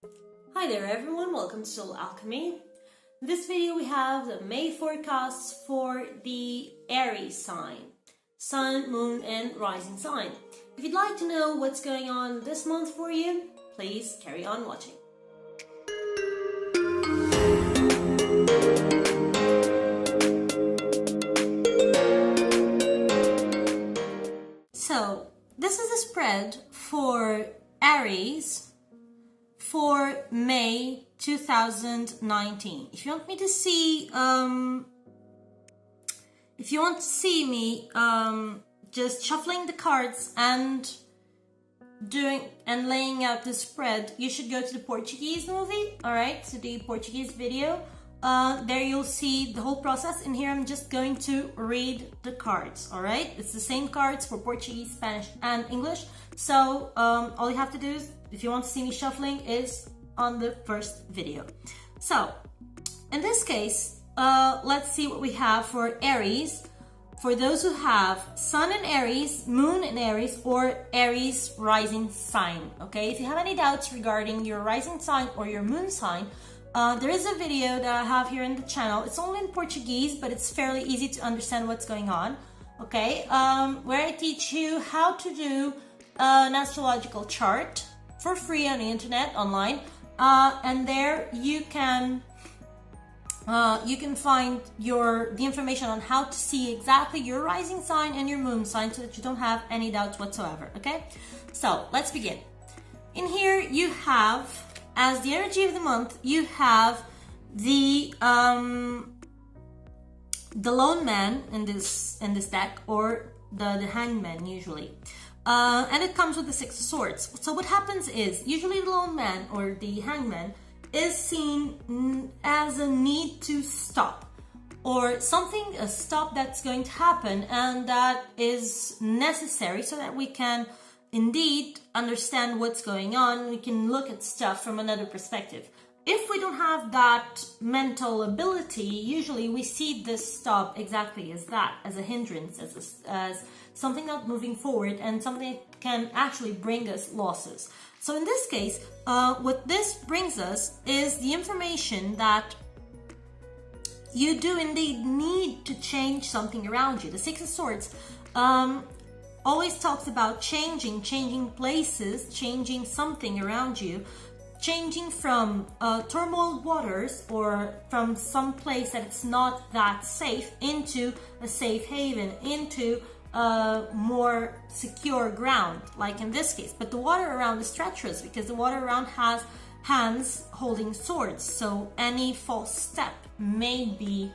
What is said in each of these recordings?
Hi there everyone, welcome to Alchemy. In this video we have the May forecasts for the Aries sign, Sun, Moon and Rising sign. If you'd like to know what's going on this month for you, please carry on watching. So, this is the spread for Aries for May 2019. If you want me to see, me just shuffling the cards and laying out the spread, you should go to the Portuguese movie. All right, so the Portuguese video. There you'll see the whole process. In here, I'm just going to read the cards. All right, it's the same cards for Portuguese, Spanish, and English. So all you have to do is, if you want to see me shuffling, is on the first video. So in this case, let's see what we have for Aries. For those who have Sun in Aries, Moon in Aries, or Aries rising sign. Okay, if you have any doubts regarding your rising sign or your moon sign, there is a video that I have here in the channel. It's only in Portuguese, but it's fairly easy to understand what's going on. Okay, where I teach you how to do an astrological chart for free on the internet, online, and there you can find the information on how to see exactly your rising sign and your moon sign, so that you don't have any doubts whatsoever. Okay, so let's begin. In here you have, as the energy of the month, you have the lone man in this deck, or the hangman usually. And it comes with the Six of Swords. So what happens is, usually the lone man or the hangman is seen as a need to stop, or a stop that's going to happen and that is necessary so that we can indeed understand what's going on. We can look at stuff from another perspective. If we don't have that mental ability, usually we see this stop exactly as that, as a hindrance, as something not moving forward, and something that can actually bring us losses. So in this case, what this brings us is the information that you do indeed need to change something around you. The Six of Swords always talks about changing places, changing something around you, changing from turmoil waters, or from some place that it's not that safe, into a safe haven, into more secure ground, like in this case. But the water around is treacherous, because the water around has hands holding swords, so any false step may be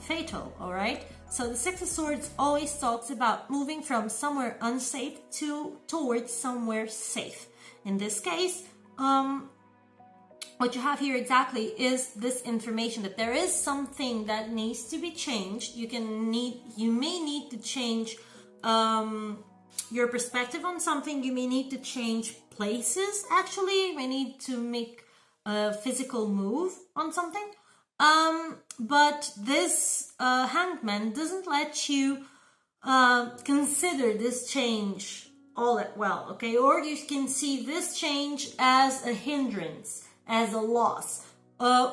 fatal. All right, so the Six of Swords always talks about moving from somewhere unsafe towards somewhere safe. In this case, what you have here exactly is this information that there is something that needs to be changed. You may need to change your perspective on something. You may need to change places. Actually, you may need to make a physical move on something. But this hangman doesn't let you consider this change all that well, okay? Or you can see this change as a hindrance, as a loss,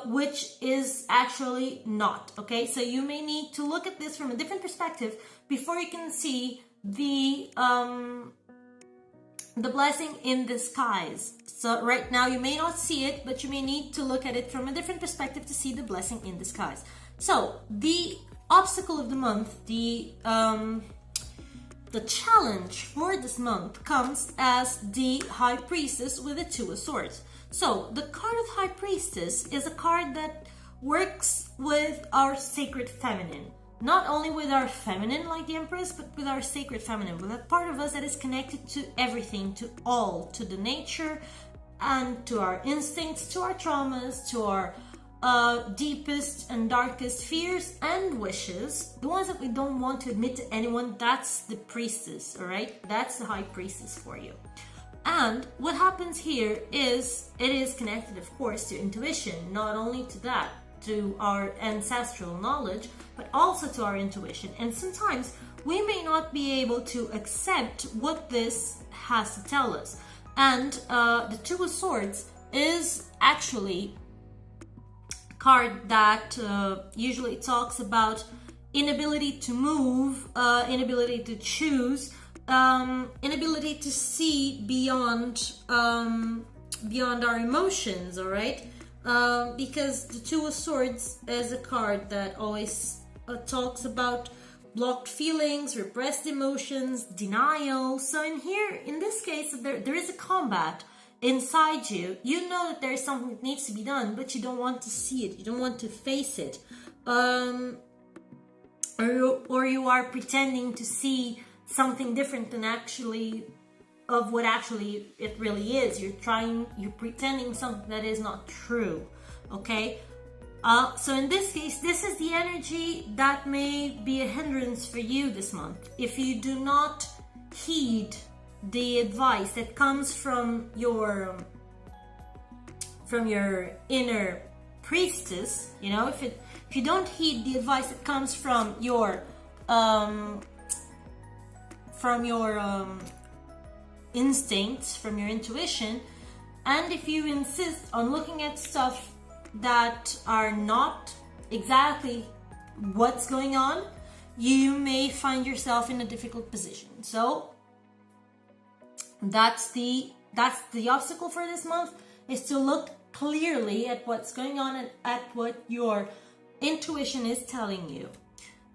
which is actually not, okay? So you may need to look at this from a different perspective before you can see the blessing in disguise. So right now you may not see it, but you may need to look at it from a different perspective to see the blessing in disguise. So the obstacle of the month, the challenge for this month comes as the High Priestess with the Two of Swords. So the card of High Priestess is a card that works with our sacred feminine. Not only with our feminine, like the Empress, but with our sacred feminine, with that part of us that is connected to everything, to all, to the nature, and to our instincts, to our traumas, to our deepest and darkest fears and wishes, the ones that we don't want to admit to anyone. That's the priestess, all right? That's the High Priestess for you. And what happens here is, it is connected, of course, to intuition. Not only to that, to our ancestral knowledge, but also to our intuition. And sometimes we may not be able to accept what this has to tell us. And the Two of Swords is actually a card that usually talks about inability to move, inability to choose, inability to see beyond our emotions, all right? Because the Two of Swords is a card that always talks about blocked feelings, repressed emotions, denial. So in this case, there is a combat inside you. You know that there is something that needs to be done, but you don't want to see it. You don't want to face it. Or you are pretending to see something different than actually of what actually it really is. You're pretending something that is not true. Okay? So in this case, this is the energy that may be a hindrance for you this month. If you do not heed the advice that comes from your inner priestess, you know, if you don't heed the advice that comes from your instincts, from your intuition, and if you insist on looking at stuff that are not exactly what's going on, you may find yourself in a difficult position. So that's the obstacle for this month, is to look clearly at what's going on and at what your intuition is telling you.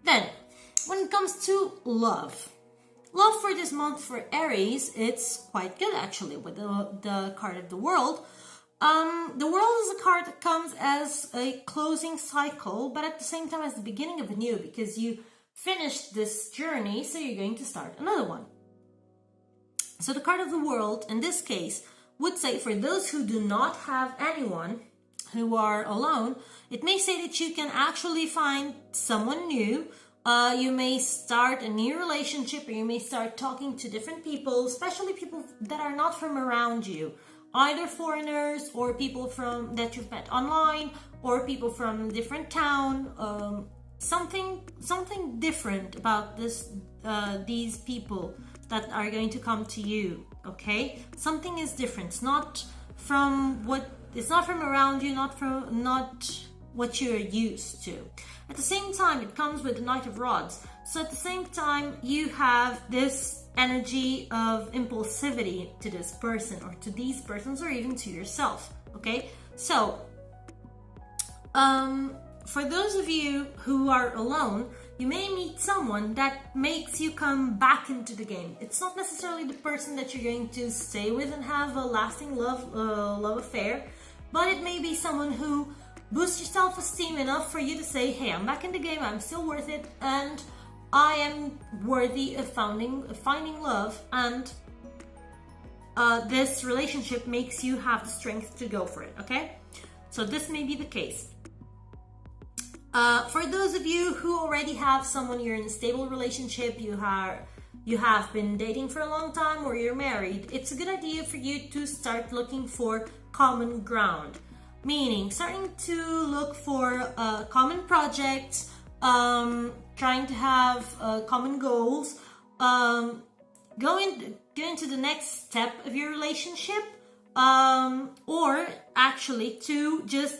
Then, when it comes to love for this month for Aries, it's quite good actually with the card of the World. The World is a card that comes as a closing cycle, but at the same time as the beginning of a new, because you finished this journey, so you're going to start another one. So the card of the World, in this case, would say for those who do not have anyone, who are alone, it may say that you can actually find someone new. You may start a new relationship, or you may start talking to different people, especially people that are not from around you. Either foreigners or people that you've met online, or people from a different town. Something different about these people that are going to come to you. Okay, something is different. It's not from around you, not what you're used to. At the same time, it comes with the Knight of Rods. So at the same time, you have this energy of impulsivity to this person, or to these persons, or even to yourself. Okay, so for those of you who are alone, you may meet someone that makes you come back into the game. It's not necessarily the person that you're going to stay with and have a lasting love affair, but it may be someone who boosts your self-esteem enough for you to say, hey, I'm back in the game, I'm still worth it, and I am worthy of finding love, and this relationship makes you have the strength to go for it, okay? So this may be the case. For those of you who already have someone, you're in a stable relationship, you have been dating for a long time, or you're married, it's a good idea for you to start looking for common ground. Meaning, starting to look for common projects, trying to have common goals, go into the next step of your relationship, or actually to just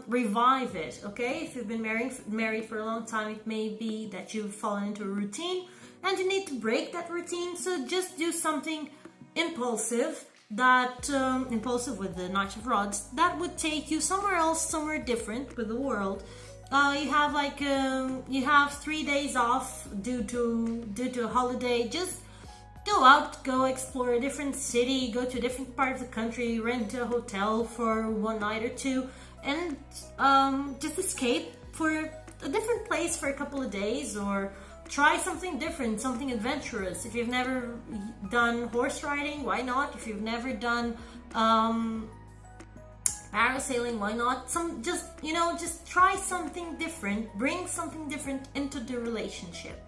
revive it. Okay, if you've been married for a long time, it may be that you've fallen into a routine and you need to break that routine. So just do something impulsive. Impulsive with the Knight of Rods, that would take you somewhere else, somewhere different with the World. You have 3 days off due to a holiday. Just go out, go explore a different city, go to a different part of the country, rent a hotel for one night or two, and just escape for a different place for a couple of days, or try something different, something adventurous. If you've never done horse riding, why not? If you've never done parasailing, why not? Just try something different. Bring something different into the relationship,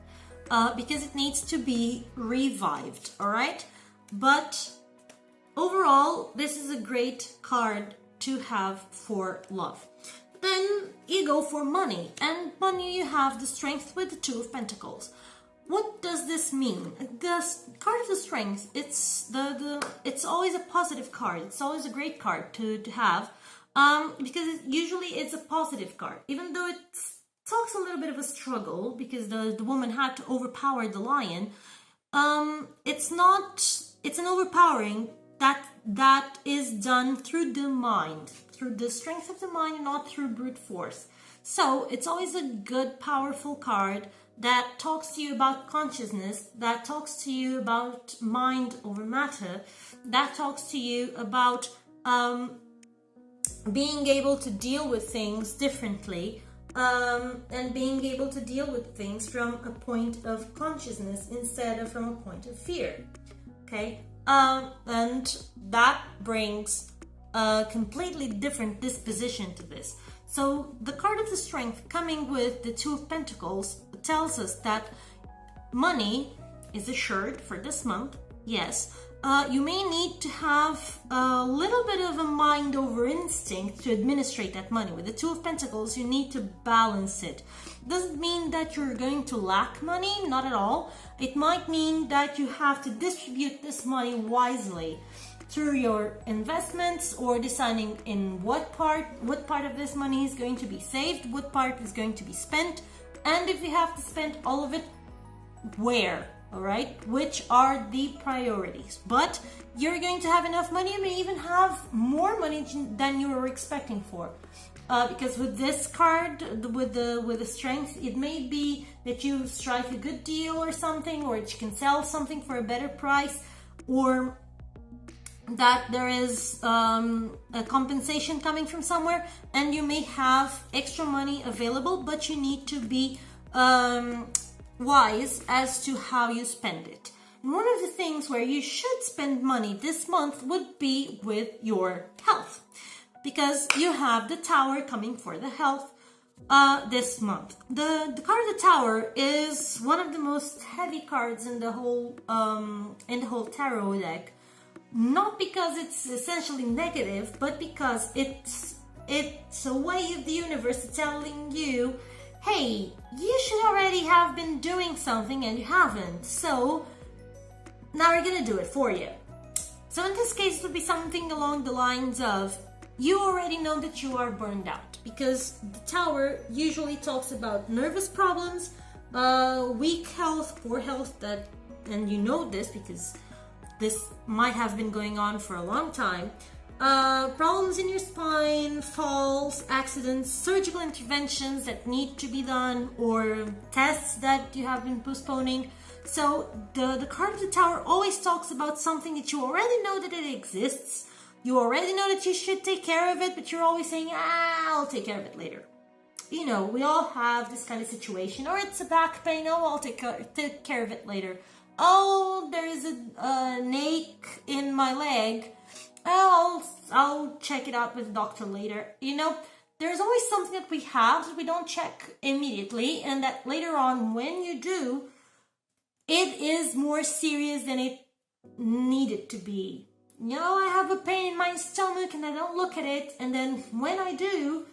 because it needs to be revived. All right. But overall, this is a great card to have for love. Then you go for money, and money, you have the Strength with the Two of Pentacles. what does this mean? The card of the Strength, it's always a positive card. It's always a great card to have, because usually it's a positive card, even though it talks a little bit of a struggle because the woman had to overpower the lion. It's an overpowering that is done through the mind, through the strength of the mind, and not through brute force. So it's always a good, powerful card that talks to you about consciousness, that talks to you about mind over matter, that talks to you about being able to deal with things differently, and being able to deal with things from a point of consciousness instead of from a point of fear. Okay, and that brings a completely different disposition to this. So the card of the Strength coming with the Two of Pentacles tells us that money is assured for this month. Yes, you may need to have a little bit of a mind over instinct to administrate that money. With the Two of Pentacles, you need to balance it. Doesn't mean that you're going to lack money, not at all. It might mean that you have to distribute this money wisely through your investments, or deciding in what part of this money is going to be saved, what part is going to be spent, and if you have to spend all of it, where, all right? Which are the priorities. But you're going to have enough money. You may even have more money than you were expecting for. Because with this card, with the Strength, it may be that you strike a good deal or something, or that you can sell something for a better price, or that there is a compensation coming from somewhere, and you may have extra money available, but you need to be wise as to how you spend it. And one of the things where you should spend money this month would be with your health, because you have the Tower coming for the health this month. The card of the Tower is one of the most heavy cards in the whole tarot deck. Not because it's essentially negative, but because it's a way of the universe telling you, hey, you should already have been doing something and you haven't. So now we're gonna do it for you. So in this case, it would be something along the lines of, you already know that you are burned out, because the Tower usually talks about nervous problems, weak health, poor health, and you know this because this might have been going on for a long time. Problems in your spine, falls, accidents, surgical interventions that need to be done, or tests that you have been postponing. So the card of the Tower always talks about something that you already know that it exists. You already know that you should take care of it, but you're always saying, I'll take care of it later. You know, we all have this kind of situation. Or it's a back pain, I'll take care of it later. Oh, there's an ache in my leg. I'll check it out with the doctor later. You know, there's always something that we have that we don't check immediately, and that later on, when you do, it is more serious than it needed to be. You know, I have a pain in my stomach and I don't look at it, and then when I do,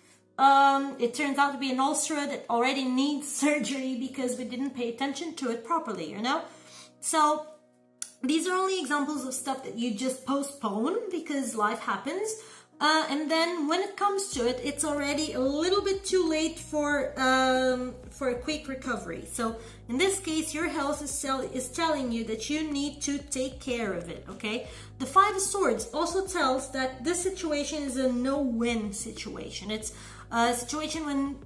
it turns out to be an ulcer that already needs surgery because we didn't pay attention to it properly, you know? So these are only examples of stuff that you just postpone because life happens. And then when it comes to it, it's already a little bit too late for a quick recovery. So in this case, your health is telling you that you need to take care of it, okay? The Five of Swords also tells that this situation is a no-win situation. It's a situation when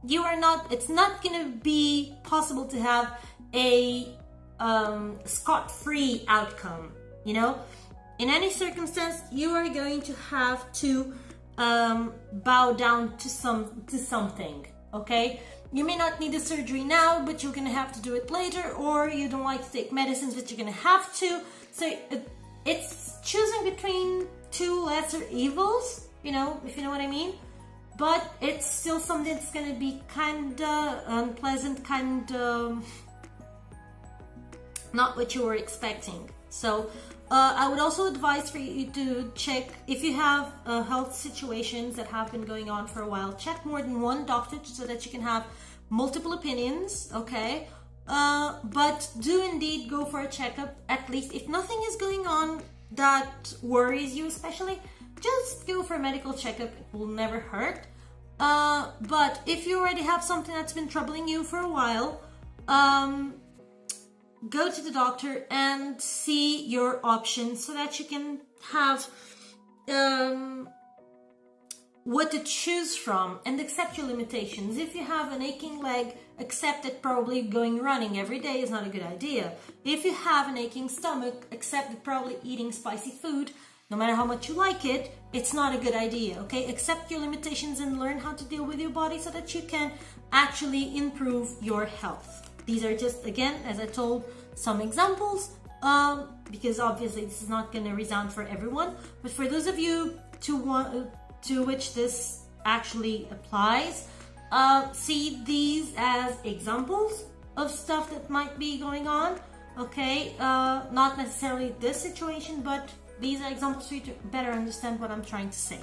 it's not going to be possible to have a scot-free outcome, you know? In any circumstance, you are going to have to bow down to something, okay? You may not need the surgery now, but you're going to have to do it later, or you don't like to take medicines, but you're going to have to. So it's choosing between two lesser evils, you know, if you know what I mean. But it's still something that's going to be kind of unpleasant, not what you were expecting. So I would also advise for you to check if you have health situations that have been going on for a while. Check more than one doctor so that you can have multiple opinions, okay? But do indeed go for a checkup, at least if nothing is going on that worries you especially, just go for a medical checkup. It will never hurt. But if you already have something that's been troubling you for a while, go to the doctor and see your options so that you can have what to choose from and accept your limitations. If you have an aching leg, accept that probably going running every day is not a good idea. If you have an aching stomach, accept that probably eating spicy food, no matter how much you like it, it's not a good idea, okay? Accept your limitations and learn how to deal with your body so that you can actually improve your health. These are just, again, as I told, some examples, because obviously this is not going to resound for everyone, but for those of you to which this actually applies, see these as examples of stuff that might be going on, okay? Not necessarily this situation, but these are examples for you to better understand what I'm trying to say.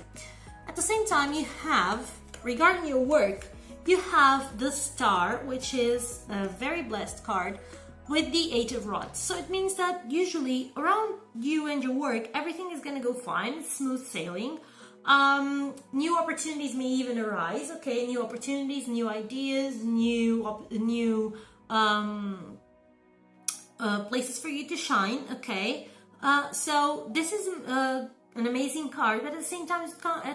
At the same time, you have, regarding your work, you have the Star, which is a very blessed card, with the Eight of Rods. So it means that usually around you and your work, everything is going to go fine, smooth sailing. New opportunities may even arise, okay? New opportunities, new ideas, new places for you to shine, okay? So this is an amazing card, but at the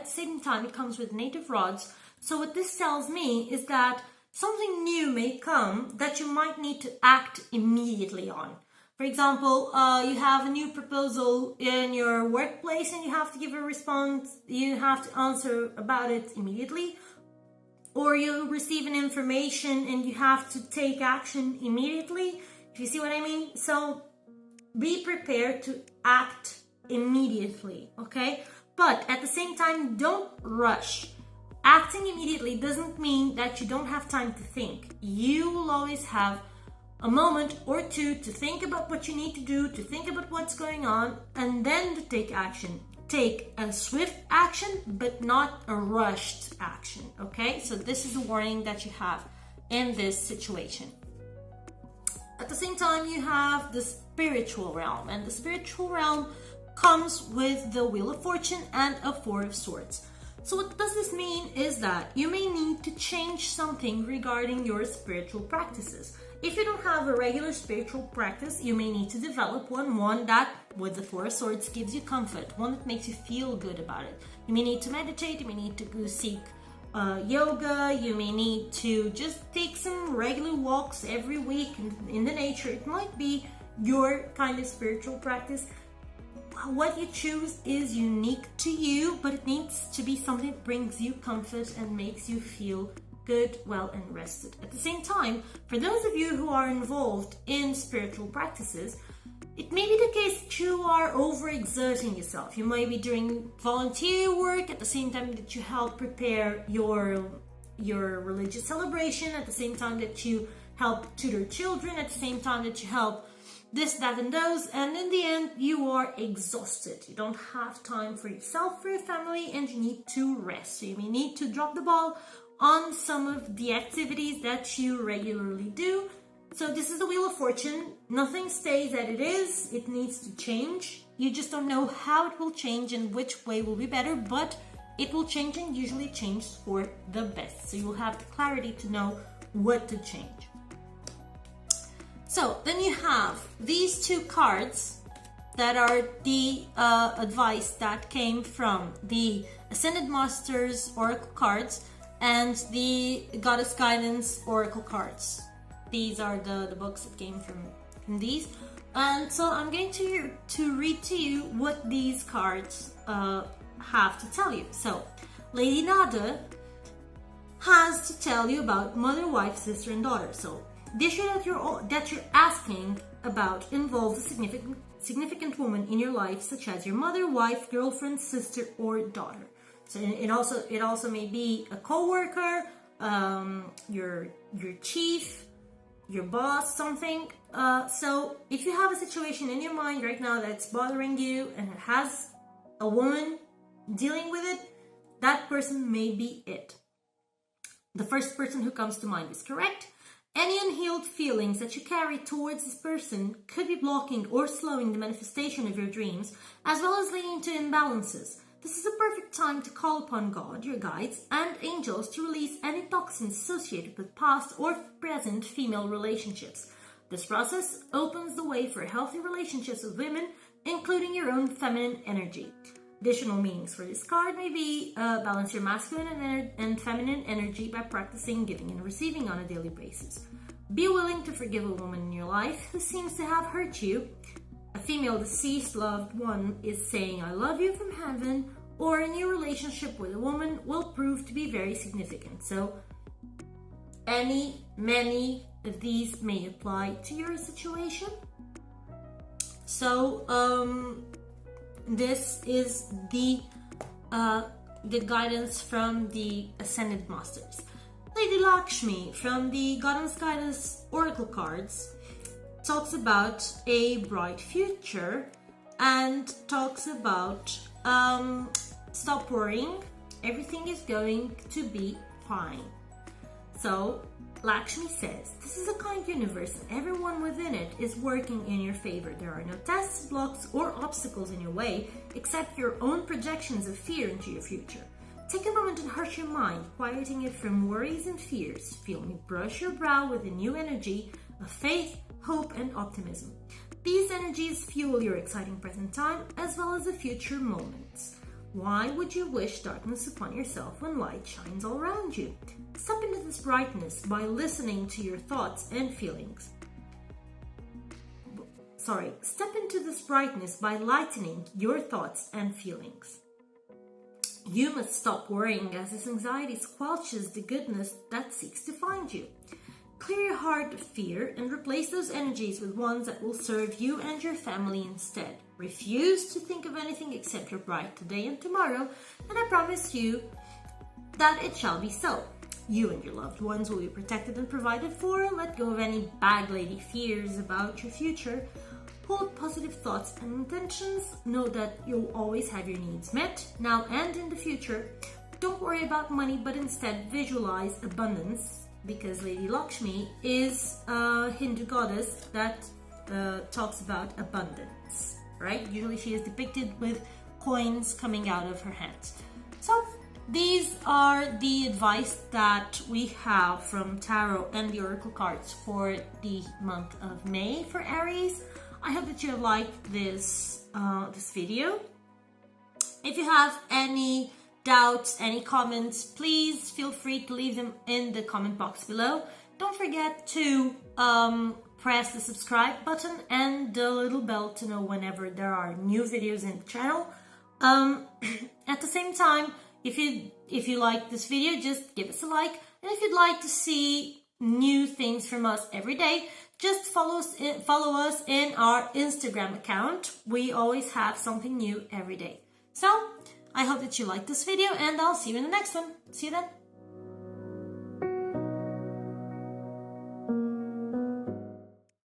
same time, it comes with native rods. So what this tells me is that something new may come that you might need to act immediately on. For example, you have a new proposal in your workplace and you have to give a response, you have to answer about it immediately. Or you receive an information and you have to take action immediately. If you see what I mean? So be prepared to act immediately, okay? But at the same time, don't rush. Acting immediately doesn't mean that you don't have time to think. You will always have a moment or two to think about what you need to do, to think about what's going on, and then to take action. Take a swift action, but not a rushed action, okay? So this is a warning that you have in this situation. At the same time, you have the spiritual realm, and the spiritual realm comes with the Wheel of Fortune and a Four of Swords. So what does this mean is that you may need to change something regarding your spiritual practices. If you don't have a regular spiritual practice, you may need to develop one that, with the Four of Swords, gives you comfort, one that makes you feel good about it. You may need to meditate, you may need to go seek yoga, you may need to just take some regular walks every week in the nature. It might be your kind of spiritual practice. What you choose is unique to you, but it needs to be something that brings you comfort and makes you feel good, well, and rested. At the same time, for those of you who are involved in spiritual practices, it may be the case that you are overexerting yourself. You might be doing volunteer work at the same time that you help prepare your religious celebration, at the same time that you help tutor children, at the same time that you help this, that, and those, and in the end, you are exhausted. You don't have time for yourself, for your family, and you need to rest. So you may need to drop the ball on some of the activities that you regularly do. So this is the Wheel of Fortune. Nothing stays as it is. It needs to change. You just don't know how it will change and which way will be better, but it will change and usually changes for the best. So you will have the clarity to know what to change. So then you have these two cards that are the advice that came from the Ascended Masters Oracle cards and the Goddess Guidance Oracle cards. These are the books that came from these. And so I'm going to read to you what these cards have to tell you. So Lady Nada has to tell you about mother, wife, sister, and daughter. So the issue that you're asking about involves a significant woman in your life, such as your mother, wife, girlfriend, sister, or daughter. So it also may be a co-worker, your chief, your boss, something. So if you have a situation in your mind right now that's bothering you and it has a woman dealing with it, that person may be it. The first person who comes to mind is correct. Any unhealed feelings that you carry towards this person could be blocking or slowing the manifestation of your dreams, as well as leading to imbalances. This is a perfect time to call upon God, your guides, and angels to release any toxins associated with past or present female relationships. This process opens the way for healthy relationships with women, including your own feminine energy. Additional meanings for this card may be balance your masculine and feminine energy by practicing giving and receiving on a daily basis. Be willing to forgive a woman in your life who seems to have hurt you. A female deceased loved one is saying I love you from heaven, or a new relationship with a woman will prove to be very significant. So many of these may apply to your situation. So this is the guidance from the Ascended Masters. Lady Lakshmi from the Guidance Oracle cards talks about a bright future and talks about stop worrying, everything is going to be fine. So Lakshmi says, this is a kind universe and everyone within it is working in your favor. There are no tests, blocks, or obstacles in your way except your own projections of fear into your future. Take a moment and hush your mind, quieting it from worries and fears. Feel me brush your brow with a new energy of faith, hope, and optimism. These energies fuel your exciting present time as well as the future moments. Why would you wish darkness upon yourself when light shines all around you? Step into this brightness by listening to your thoughts and feelings. Step into this brightness by lightening your thoughts and feelings. You must stop worrying as this anxiety squelches the goodness that seeks to find you. Clear your heart of fear and replace those energies with ones that will serve you and your family instead. Refuse to think of anything except your bright today and tomorrow, and I promise you that it shall be so. You and your loved ones will be protected and provided for. Let go of any bag lady fears about your future. Hold positive thoughts and intentions. Know that you'll always have your needs met, now and in the future. Don't worry about money, but instead visualize abundance, because Lady Lakshmi is a Hindu goddess that talks about abundance, right? Usually she is depicted with coins coming out of her hands. So these are the advice that we have from Tarot and the Oracle cards for the month of May for Aries. I hope that you liked this video. If you have any doubts, any comments, please feel free to leave them in the comment box below. Don't forget to press the subscribe button and the little bell to know whenever there are new videos in the channel. At the same time, if you like this video, just give us a like, and if you'd like to see new things from us every day, just follow us in our Instagram account. We always have something new every day. So I hope that you like this video, and I'll see you in the next one. See you then.